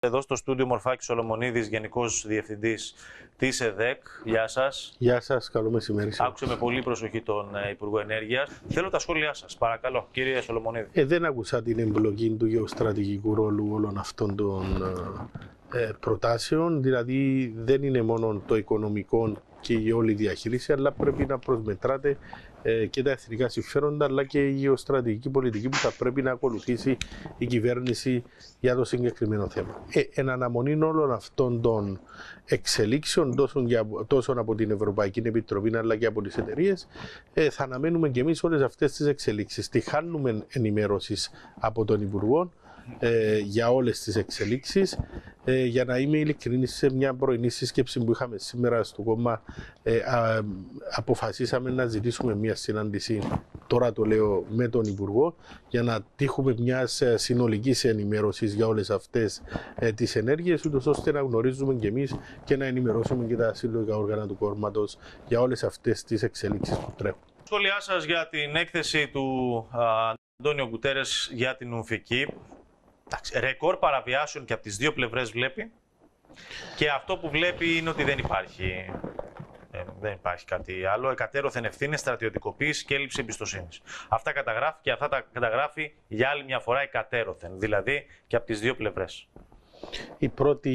Εδώ στο στούντιο Μορφάκης Σολομονίδης, Γενικός Διευθυντής της ΕΔΕΚ. Γεια σας. Γεια σας, καλό μεσημέρι. Άκουσε με πολύ προσοχή τον Υπουργό Ενέργειας. Θέλω τα σχόλιά σας, παρακαλώ, κύριε Σολομονίδη. Δεν άκουσα την εμπλοκή του γεωστρατηγικού ρόλου όλων αυτών των προτάσεων. Δηλαδή, δεν είναι μόνο το οικονομικό και η όλη διαχείριση, αλλά πρέπει να προσμετράτε και τα εθνικά συμφέροντα, αλλά και η γεωστρατηγική πολιτική που θα πρέπει να ακολουθήσει η κυβέρνηση για το συγκεκριμένο θέμα. Εν αναμονή όλων αυτών των εξελίξεων, τόσο από την Ευρωπαϊκή Επιτροπή, αλλά και από τις εταιρείες, θα αναμένουμε και εμείς όλες αυτές τις εξελίξεις. Τη χάνουμε ενημέρωσης από τον Υπουργό για όλες τις εξελίξεις. Για να είμαι ειλικρινής, σε μια πρωινή σύσκεψη που είχαμε σήμερα στο κόμμα, αποφασίσαμε να ζητήσουμε μια συνάντηση, τώρα το λέω, με τον Υπουργό, για να τύχουμε μια συνολική ενημέρωση για όλες αυτές τις ενέργειες, ούτως ώστε να γνωρίζουμε και εμείς και να ενημερώσουμε και τα συλλογικά όργανα του κόμματος για όλες αυτές τις εξελίξεις που τρέχουν. Σχόλιά σας για την έκθεση του Αντώνιο Γκουτέρες για την Ουμφική. Ρεκόρ παραβιάσεων και από τις δύο πλευρές βλέπει, και αυτό που βλέπει είναι ότι δεν υπάρχει κάτι άλλο. Εκατέρωθεν ευθύνες, στρατιωτικοποίηση και έλλειψη εμπιστοσύνης. Αυτά καταγράφει, και αυτά τα καταγράφει για άλλη μια φορά εκατέρωθεν, δηλαδή και από τις δύο πλευρές. Η πρώτη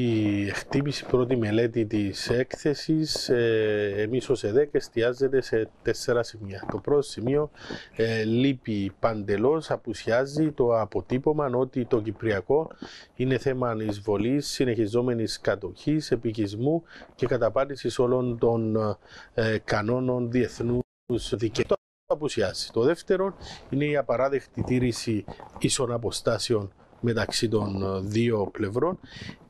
εκτίμηση, η πρώτη μελέτη της έκθεσης, εμείς ως ΕΔΕΚ εστιάζεται σε 4 σημεία. Το πρώτο σημείο, λείπει παντελώς, απουσιάζει το αποτύπωμα ότι το Κυπριακό είναι θέμα εισβολής, συνεχιζόμενης κατοχής, επικισμού και καταπάτησης όλων των κανόνων διεθνούς δικαίου. Το απουσιάζει. Το δεύτερο είναι η απαράδεκτη τήρηση ίσων αποστάσεων μεταξύ των δύο πλευρών,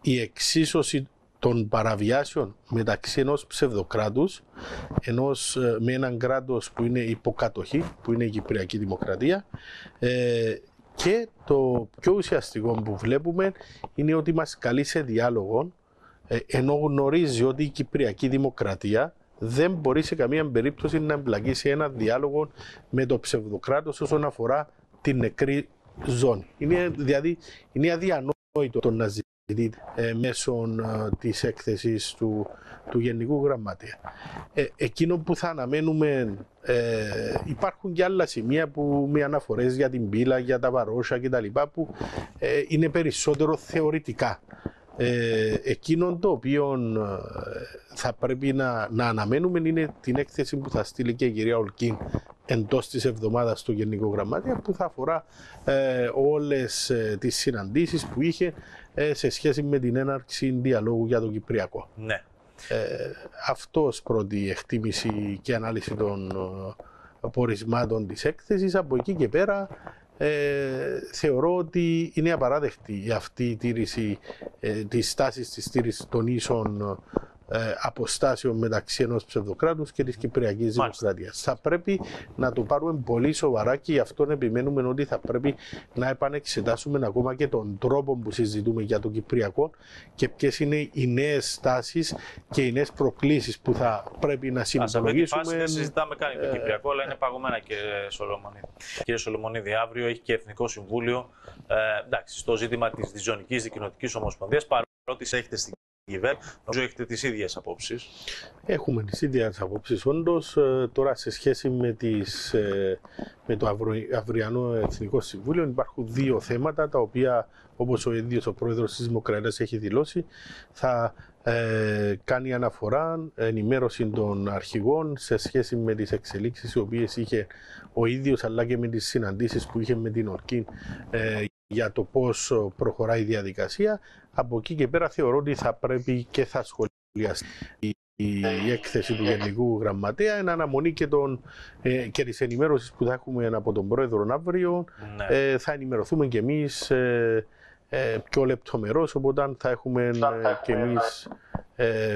η εξίσωση των παραβιάσεων μεταξύ ενός ψευδοκράτους, με έναν κράτος που είναι υποκατοχή, που είναι η Κυπριακή Δημοκρατία, και το πιο ουσιαστικό που βλέπουμε είναι ότι μας καλεί σε διάλογο, ενώ γνωρίζει ότι η Κυπριακή Δημοκρατία δεν μπορεί σε καμία περίπτωση να εμπλακεί σε ένα διάλογο με το ψευδοκράτος όσον αφορά την νεκρή ζώνη. Δηλαδή, είναι αδιανόητο το να ζητείτε μέσω της έκθεσης του Γενικού Γραμματέα. Εκείνο που θα αναμένουμε, υπάρχουν και άλλα σημεία που με αναφορές για την πύλα, για τα βαρόσια κτλ. Που είναι περισσότερο θεωρητικά. Εκείνο το οποίο θα πρέπει να αναμένουμε είναι την έκθεση που θα στείλει και η κυρία Ολκίν εντός της εβδομάδας στο Γενικό Γραμματέα, που θα αφορά όλες τις συναντήσεις που είχε σε σχέση με την έναρξη διαλόγου για το Κυπριακό. Ναι. Αυτός πρώτη εκτίμηση και ανάλυση των πορισμάτων της έκθεσης. Από εκεί και πέρα θεωρώ ότι είναι απαράδεκτη αυτή η τήρηση της στάσης της τήρησης των ίσων αποστάσεων μεταξύ ενός ψευδοκράτους και της Κυπριακής Δημοκρατίας. Θα πρέπει να το πάρουμε πολύ σοβαρά, και γι' αυτό επιμένουμε ότι θα πρέπει να επανεξετάσουμε ακόμα και τον τρόπο που συζητούμε για το Κυπριακό και ποιες είναι οι νέες στάσεις και οι νέες προκλήσεις που θα πρέπει να συνυπολογίσουμε. Σε αυτή τη φάση δεν συζητάμε καν για το Κυπριακό, αλλά είναι παγωμένα, κύριε Σολομονίδη. Κύριε Σολομονίδη, αύριο έχει και Εθνικό Συμβούλιο στο ζήτημα της Διζωνικής Δικοινοτικής Ομοσπονδίας, παρότι έχετε στην κυβέρνηση, νομίζω έχετε τις ίδιες απόψεις. Έχουμε τις ίδιες απόψεις, όντως. Τώρα, σε σχέση με το αυριανό Εθνικό Συμβούλιο, υπάρχουν δύο θέματα, τα οποία, όπως ο ίδιος ο πρόεδρος της Δημοκρατίας έχει δηλώσει, θα κάνει αναφορά, ενημέρωση των αρχηγών σε σχέση με τις εξελίξεις οι οποίες είχε ο ίδιος, αλλά και με τις συναντήσεις που είχε με την Ολκίν για το πώς προχωράει η διαδικασία. Από εκεί και πέρα θεωρώ ότι θα πρέπει και θα σχολιαστεί η έκθεση του Γενικού Γραμματέα εν αναμονή και της ενημέρωσης που θα έχουμε από τον Πρόεδρο αύριο. Ναι. Θα ενημερωθούμε και εμείς πιο λεπτομερώς, οπότε θα έχουμε και εμείς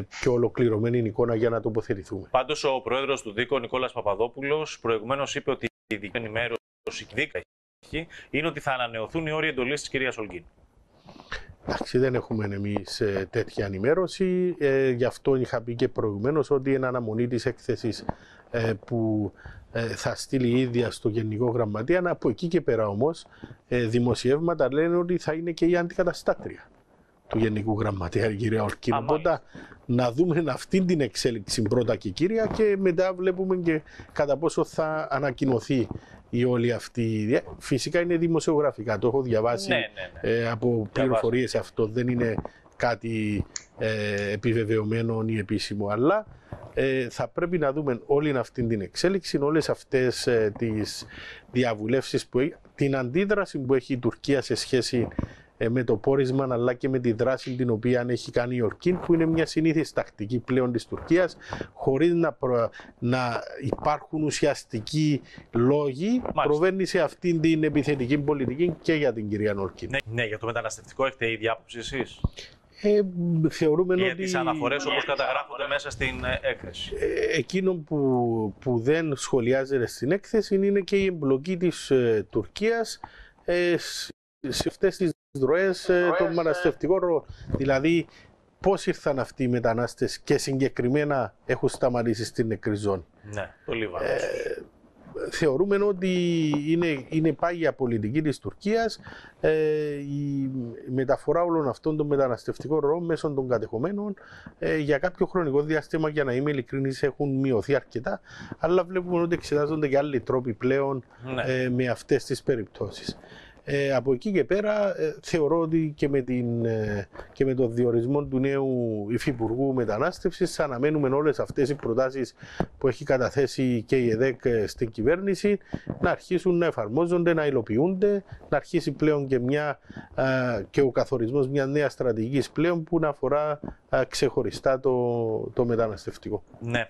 πιο ολοκληρωμένη εικόνα για να τοποθετηθούμε. Πάντως, ο Πρόεδρος του ΔΥΚ, ο Νικόλας Παπαδόπουλος, προηγουμένως είπε ότι η ειδική ενημέρωση είναι ότι θα ανανεωθούν οι όροι εντολής της κυρίας Ολκίν. Εντάξει, δεν έχουμε εμείς τέτοια ενημέρωση. Γι' αυτό είχα πει και προηγουμένως ότι είναι αναμονή της έκθεσης που θα στείλει η ίδια στο Γενικό Γραμματέα. Από εκεί και πέρα όμως, δημοσιεύματα λένε ότι θα είναι και η αντικαταστάτρια του Γενικού Γραμματέα, η κυρία Ορκίνου. Οπότε να δούμε αυτή την εξέλιξη πρώτα και κύρια και μετά βλέπουμε και κατά πόσο θα ανακοινωθεί η όλη αυτή. Φυσικά είναι δημοσιογραφικά, το έχω διαβάσει από πληροφορίες αυτό, δεν είναι κάτι επιβεβαιωμένο ή επίσημο, αλλά θα πρέπει να δούμε όλη αυτή την εξέλιξη, όλες αυτές τις διαβουλεύσεις, την αντίδραση που έχει η Τουρκία σε σχέση με το πόρισμα, αλλά και με τη δράση την οποία έχει κάνει η Ορκίν, που είναι μια συνήθις τακτική πλέον της Τουρκίας, χωρίς να υπάρχουν ουσιαστικοί λόγοι, προβαίνει σε αυτήν την επιθετική πολιτική και για την κυρία Ορκίν. Ναι, για το μεταναστευτικό έχετε ήδη άποψη εσείς? Θεωρούμε για ότι τις αναφορές όπως καταγράφονται μέσα στην έκθεση. Εκείνο που δεν σχολιάζεται στην έκθεση είναι και η εμπλοκή της Τουρκίας σε αυτές τις ροές των μεταναστευτικών ροών. Δηλαδή, πώς ήρθαν αυτοί οι μετανάστες και συγκεκριμένα έχουν σταματήσει στην νεκρή ζώνη. Ναι, το Λίβανο. Θεωρούμε ότι είναι πάγια πολιτική της Τουρκίας η μεταφορά όλων αυτών των μεταναστευτικών ροών μέσω των κατεχομένων για κάποιο χρονικό διάστημα, για να είμαι ειλικρινής, έχουν μειωθεί αρκετά, αλλά βλέπουμε ότι εξετάζονται και άλλοι τρόποι πλέον με αυτές τις περιπτώσεις. Από εκεί και πέρα θεωρώ ότι και με τον διορισμό του νέου Υφυπουργού Μετανάστευσης αναμένουμε όλες αυτές οι προτάσεις που έχει καταθέσει και η ΕΔΕΚ στην κυβέρνηση να αρχίσουν να εφαρμόζονται, να υλοποιούνται, να αρχίσει πλέον και ο καθορισμός μιας νέας στρατηγικής πλέον που να αφορά ξεχωριστά το μεταναστευτικό. Ναι.